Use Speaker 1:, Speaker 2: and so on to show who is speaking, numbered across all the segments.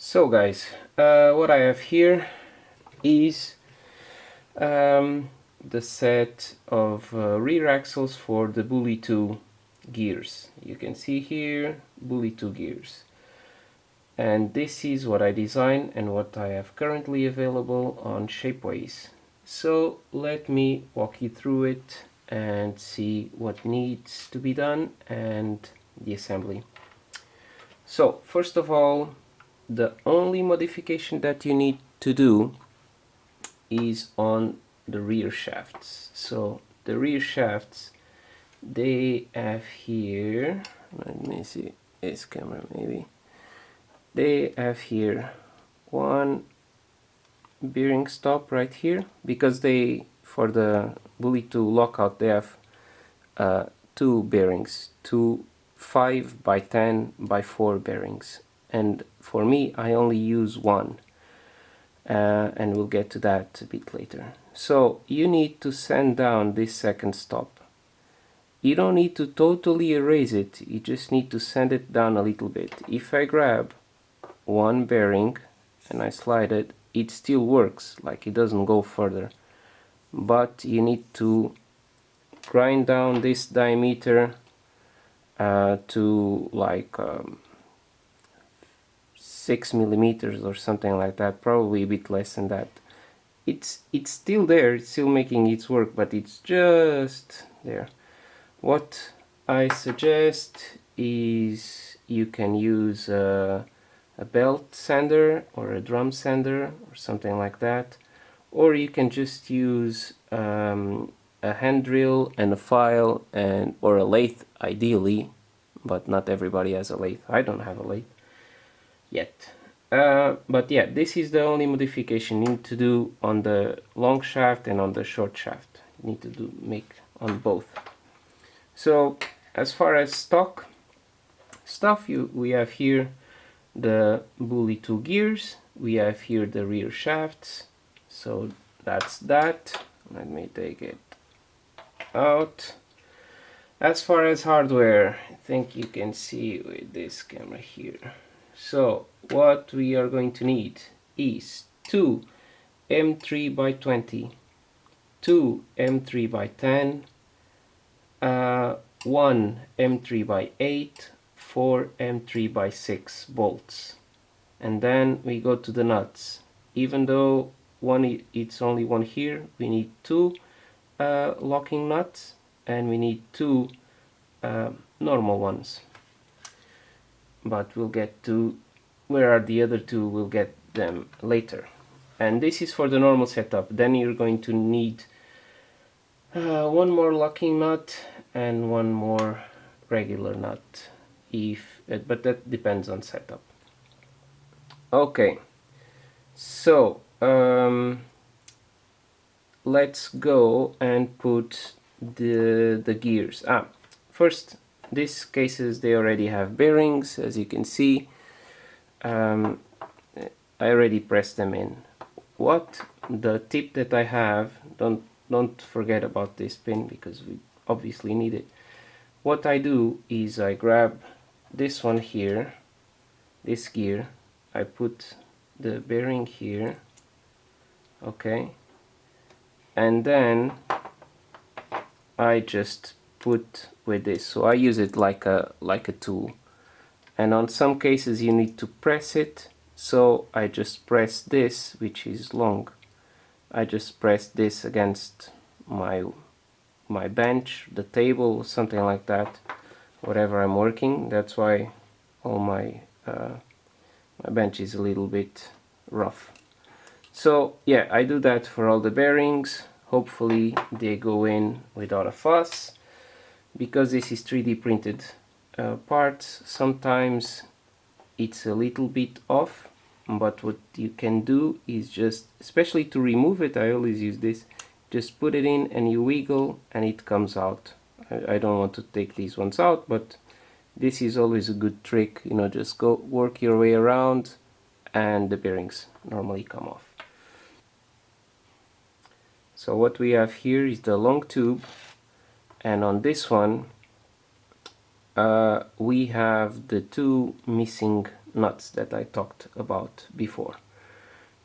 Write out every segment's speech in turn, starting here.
Speaker 1: So guys, what I have here is the set of rear axles for the Bully2 gears. You can see here Bully2 gears, and this is what I designed and what I have currently available on Shapeways. So let me walk you through it and see what needs to be done and the assembly. So first of all, the only modification that you need to do is on the rear shafts. So the rear shafts, they have here, let me see this camera maybe, they have here one bearing stop right here, because they, for the Bully2 lockout, they have two bearings, two 5 by 10 by 4 bearings, and for me I only use one, and we'll get to that a bit later. So you need to sand down this second stop. You don't need to totally erase it, you just need to sand it down a little bit. If I grab one bearing and I slide it, it still works, like it doesn't go further, but you need to grind down this diameter to like 6 millimeters or something like that, probably a bit less than that. It's still there, it's still making its work, but it's just there. What I suggest is you can use a belt sander or a drum sander or something like that, or you can just use a hand drill and a file, and or a lathe ideally, but not everybody has a lathe. I don't have a lathe yet. But yeah, this is the only modification you need to do on the long shaft and on the short shaft. You need to make on both. So as far as stock stuff, we have here the Bully2 gears, we have here the rear shafts, so that's that. Let me take it out. As far as hardware, I think you can see with this camera here. So what we are going to need is two M3 by 20, two M3 by 10, one M3 by 8, four M3 by 6 bolts, and then we go to the nuts. Even though it's only one here, we need two locking nuts, and we need two normal ones, but we'll get to where are the other two, we'll get them later. And this is for the normal setup. Then you're going to need one more locking nut and one more regular nut, but that depends on setup. Okay, so let's go and put the gears. First, these cases, they already have bearings, as you can see. I already pressed them in. The tip that I have, don't forget about this pin, because we obviously need it. What I do is I grab this one here, this gear, I put the bearing here, okay, and then I just put with this. So I use it like a tool, and on some cases you need to press it, so I just press this, which is long. I just press this against my bench, the table, something like that, whatever I'm working. That's why all my bench is a little bit rough. So yeah, I do that for all the bearings. Hopefully they go in without a fuss, because this is 3D printed parts. Sometimes it's a little bit off, but what you can do is just, especially to remove it, I always use this, just put it in and you wiggle and it comes out. I don't want to take these ones out, but this is always a good trick, you know, just go work your way around and the bearings normally come off. So what we have here is the long tube, and on this one we have the two missing nuts that I talked about before.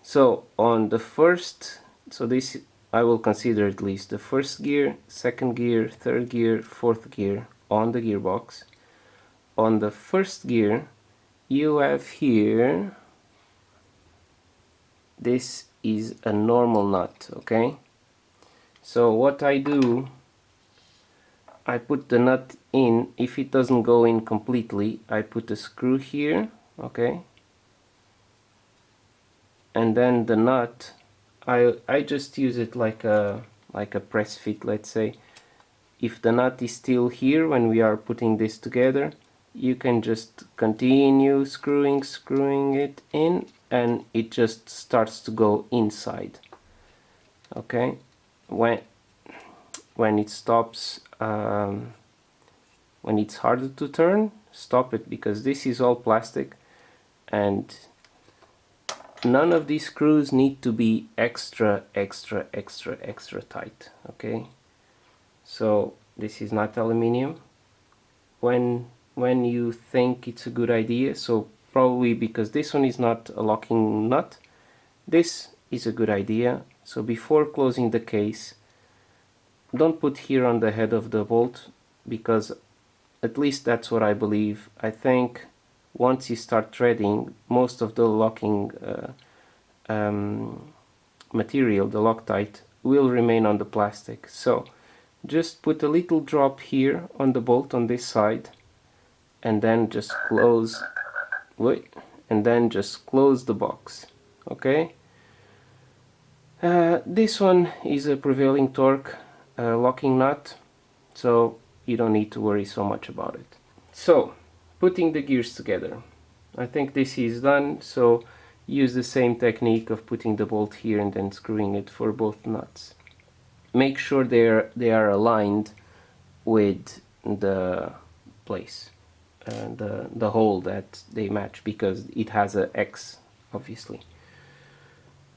Speaker 1: So on the first, so this I will consider at least the first gear, second gear, third gear, fourth gear on the gearbox. On the first gear you have here, this is a normal nut, okay? So what I do, I put the nut in. If it doesn't go in completely, I put a screw here, okay? And then the nut, I just use it like a press fit, let's say. If the nut is still here when we are putting this together, you can just continue screwing it in, and it just starts to go inside, okay? When it stops, when it's harder to turn, stop it, because this is all plastic and none of these screws need to be extra tight, okay? So this is not aluminium. When you think it's a good idea, so probably because this one is not a locking nut, this is a good idea. So before closing the case, don't put here on the head of the bolt, because at least that's what I believe. I think once you start threading, most of the locking material, the Loctite, will remain on the plastic. So just put a little drop here on the bolt on this side, and then just close, and then just close the box, okay? This one is a prevailing torque locking nut, so you don't need to worry so much about it. So putting the gears together, I think this is done. So use the same technique of putting the bolt here and then screwing it for both nuts. Make sure they are aligned with the place, the hole that they match, because it has a X obviously.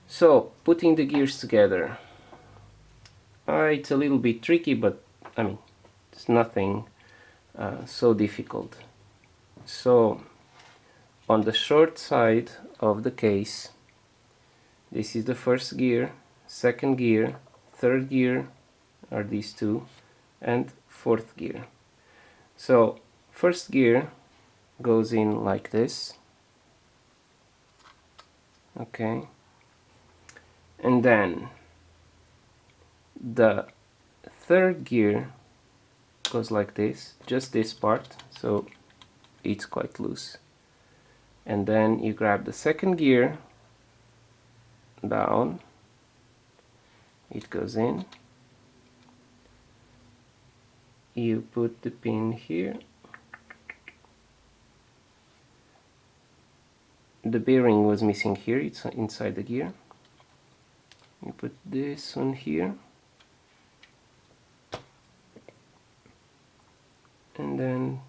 Speaker 1: So putting the gears together, it's a little bit tricky, but I mean, it's nothing so difficult. So on the short side of the case, this is the first gear, second gear, third gear are these two, and fourth gear. So first gear goes in like this, okay, and then the third gear goes like this, just this part, so it's quite loose. And then you grab the second gear down, it goes in, you put the pin here, the bearing was missing here, it's inside the gear, you put this one here, and then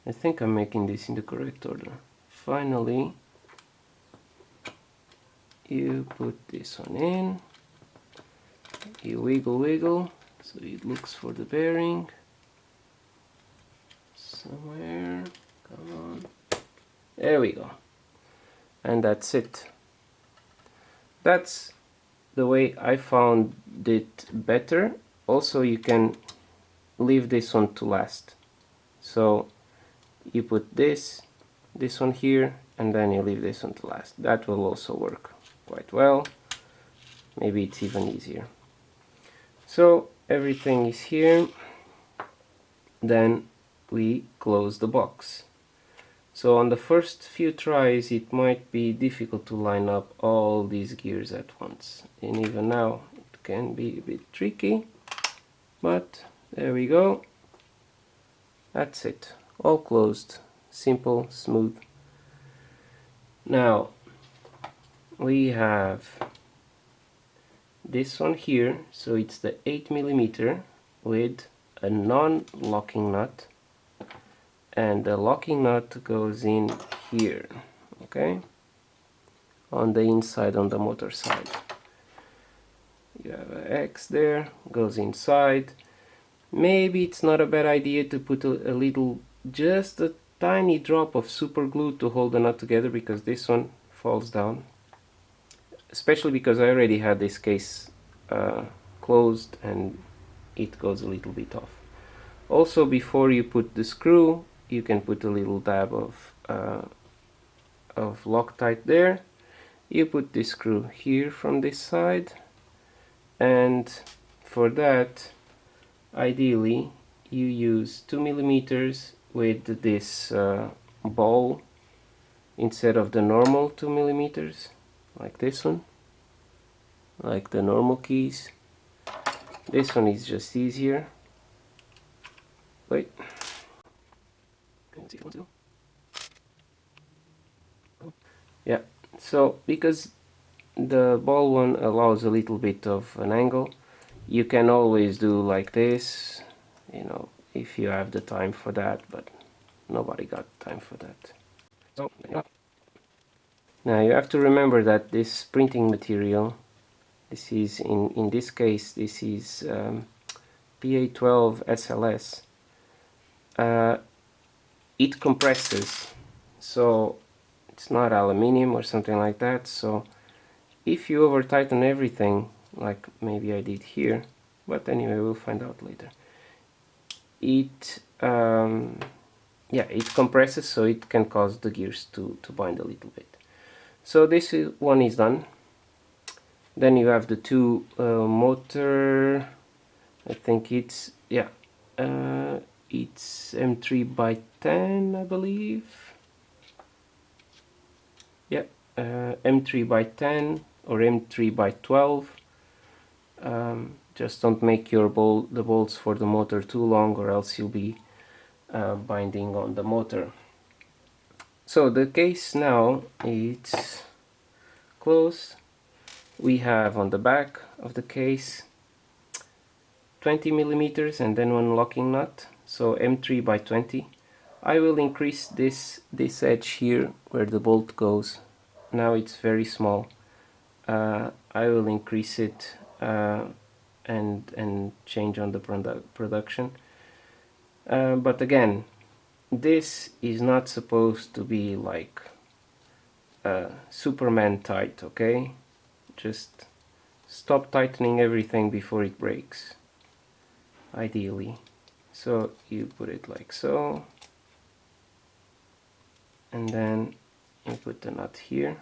Speaker 1: I think I'm making this in the correct order. Finally, you put this one in, you wiggle, so it looks for the bearing somewhere, come on, there we go, and that's it. That's the way I found it better. Also, you can leave this one to last, so you put this one here, and then you leave this one to last. That will also work quite well. Maybe it's even easier. So everything is here, then we close the box. So on the first few tries it might be difficult to line up all these gears at once, and even now it can be a bit tricky, but there we go. That's it, all closed, simple, smooth. Now we have this one here, so it's the 8mm with a non-locking nut, and the locking nut goes in here, okay, on the inside, on the motor side. You have an X there, goes inside. Maybe it's not a bad idea to put a little, just a tiny drop of super glue to hold the nut together, because this one falls down, especially because I already had this case closed and it goes a little bit off. Also, before you put the screw, you can put a little dab of Loctite there. You put this screw here from this side, and for that, ideally, you use 2mm with this ball instead of the normal 2mm, like this one, like the normal keys. This one is just easier. Wait. Yeah, so because the ball one allows a little bit of an angle, you can always do like this, you know, if you have the time for that, but nobody got time for that. So, yeah. Now you have to remember that this printing material, this is in this case, this is PA12 SLS. It compresses, so it's not aluminium or something like that. So if you over tighten everything, like maybe I did here, but anyway, we'll find out later, it yeah, it compresses, so it can cause the gears to bind a little bit. So this one is done. Then you have the two motor, I think it's, yeah, it's M3x10, I believe. Yeah, M3x10 or M3x12. Just don't make the bolts for the motor too long, or else you'll be binding on the motor. So the case now it's closed. We have on the back of the case 20mm and then one locking nut, so M3x20. I will increase this edge here where the bolt goes. Now it's very small. I will increase it and change on the production. But again, this is not supposed to be like Superman tight, okay? Just stop tightening everything before it breaks, ideally. So you put it like so, and then you put the nut here.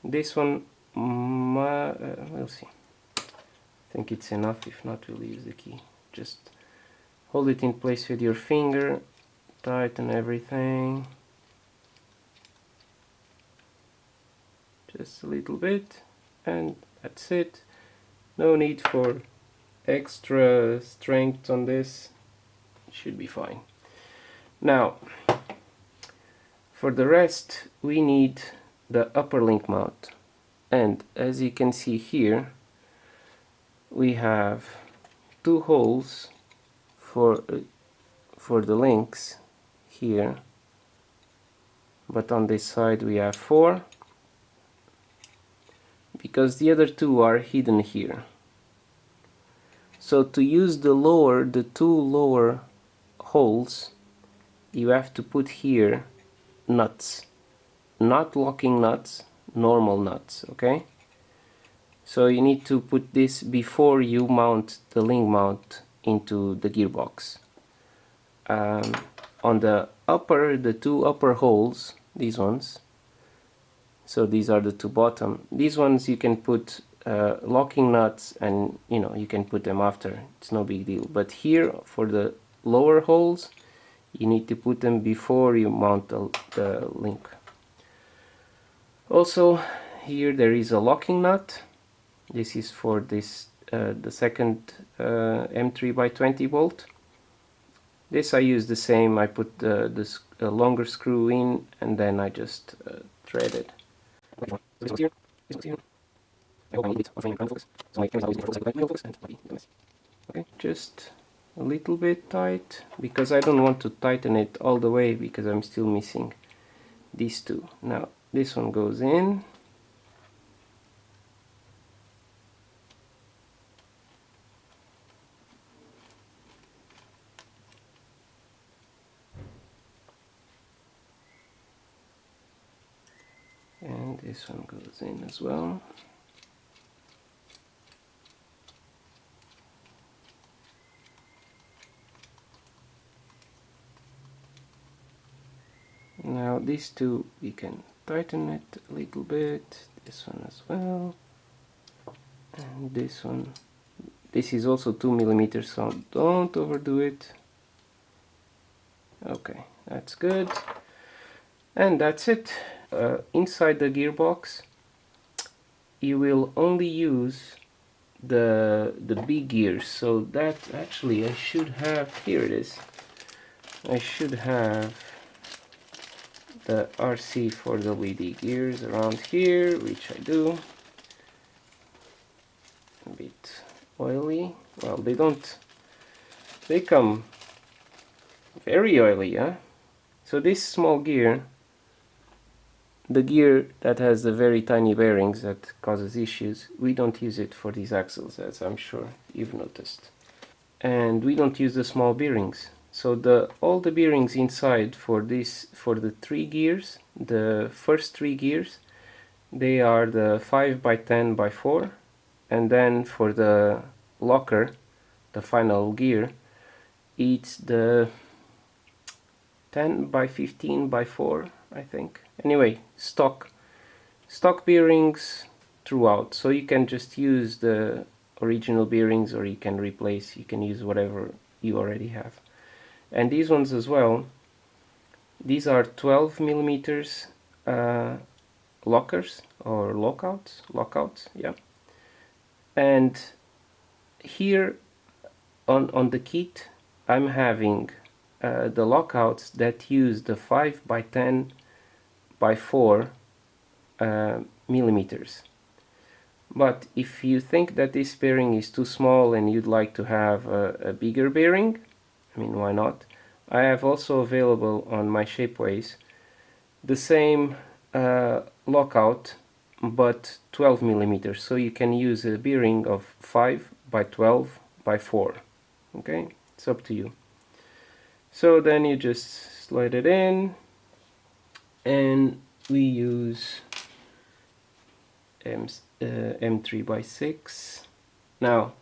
Speaker 1: This one, we'll see. I think it's enough. If not, we'll use the key. Just hold it in place with your finger, tighten everything. Just a little bit, and that's it. No need for extra strength on this. It should be fine. Now, for the rest, we need the upper link mount, and as you can see here, we have two holes for the links here, but on this side we have 4, because the other 2 are hidden here. So to use the 2 lower holes, you have to put here nuts, not locking nuts, normal nuts, okay? So you need to put this before you mount the link mount into the gearbox. On the 2 upper holes, these ones, so these are the 2 bottom, these ones you can put locking nuts, and you know, you can put them after, it's no big deal. But here for the lower holes, you need to put them before you mount the link. Also here there is a locking nut. This is for this the second M3x20 bolt. This I use the same. I put the longer screw in, and then I just thread it. This one's here. This one's here. I hope I need it. I'll frame it focus. So my camera's always going to focus like focus, and bloody mess. Okay, just a little bit tight, because I don't want to tighten it all the way, because I'm still missing these 2. Now this one goes in. this one goes in as well. Now these two, we can tighten it a little bit, this one as well, and this one. This is also 2 millimeters, so don't overdo it. Okay, that's good. And that's it. Inside the gearbox, you will only use the big gears. So that actually I should have, here it is. I should have the RC4WD gears around here, which I do. A bit oily. Well, they come very oily, yeah? So this small gear, the gear that has the very tiny bearings that causes issues, we don't use it for these axles, as I'm sure you've noticed. And we don't use the small bearings. So all the bearings inside for the 3 gears, the first 3 gears, they are the 5x10x4, and then for the locker, the final gear, it's the 10x15x4, I think. Anyway, stock bearings throughout, so you can just use the original bearings, or you can use whatever you already have. And these ones as well, these are 12 millimeters lockers or lockouts, yeah. And here on the kit, I'm having the lockouts that use the 5x10x4 millimeters. But if you think that this bearing is too small and you'd like to have a bigger bearing, I mean, why not? I have also available on my Shapeways the same lockout, but 12 millimeters. So you can use a bearing of 5x12x4. Okay, it's up to you. So then you just slide it in, and we use M3x6. Now,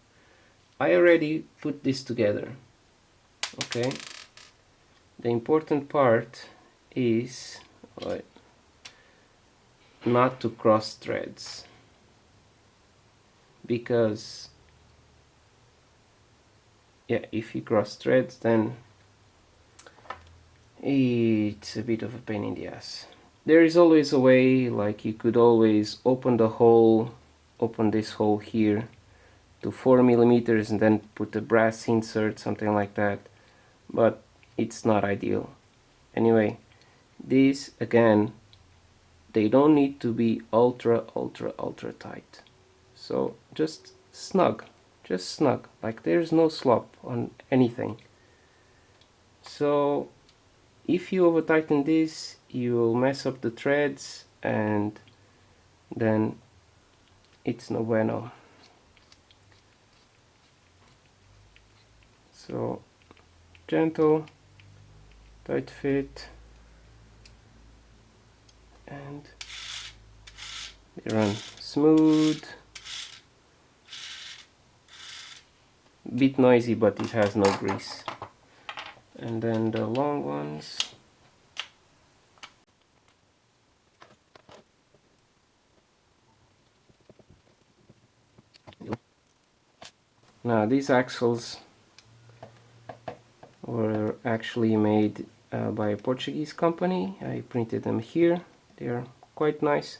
Speaker 1: I already put this together. Okay, the important part is not to cross threads, because yeah, if you cross threads, then it's a bit of a pain in the ass. There is always a way, like you could always open this hole here to 4 millimeters and then put a brass insert, something like that, but it's not ideal. Anyway, these again, they don't need to be ultra tight. So just snug, like there's no slop on anything. So if you over tighten this, you will mess up the threads, and then it's no bueno. So gentle, tight fit, and they run smooth. Bit noisy, but it has no grease. And then the long ones. Now these axles were actually made by a Portuguese company. I printed them here. They're quite nice,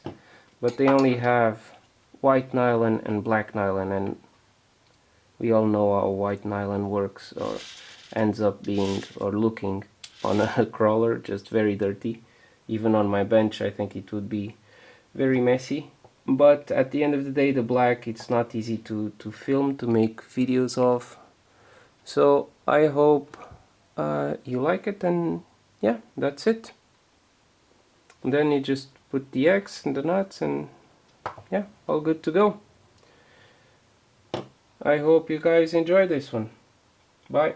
Speaker 1: but they only have white nylon and black nylon, and we all know how white nylon works, or ends up being or looking on a crawler, just very dirty. Even on my bench I think it would be very messy. But at the end of the day, the black, it's not easy to film, to make videos of. So I hope you like it, and yeah, that's it. And then you just put the X and the nuts, and yeah, all good to go. I hope you guys enjoy this one. Bye.